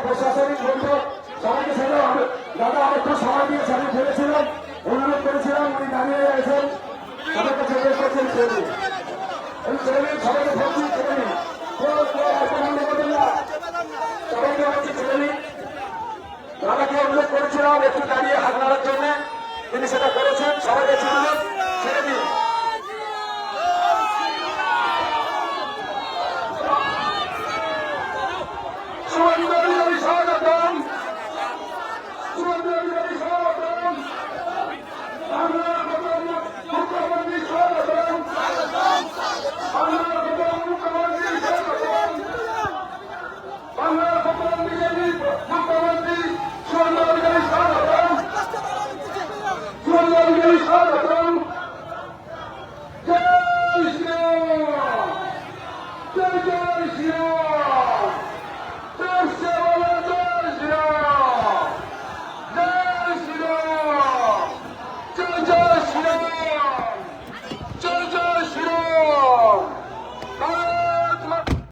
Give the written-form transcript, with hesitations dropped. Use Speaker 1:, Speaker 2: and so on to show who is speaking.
Speaker 1: প্রশাসনিক বৈঠক সবাইকে সাথে দাদা অনেকক্ষণ সময় দিয়ে আমি ফেলেছিলাম, অনুরোধ করেছিলাম, উনি দাঁড়িয়ে রয়েছেন, সবাই কাছে বের করছেন ছেলে সবাইকে বলছি ছেলে সবাইকে বলছি ছেলে দাদাকে অনুরোধ করেছিলাম একটু দাঁড়িয়ে হাত নাড়ার জন্য, তিনি সেটা করেছেন, সবাইকে ছেড়ে ছেড়ে দিন। Jai Shri Ram! Jai Shri Ram!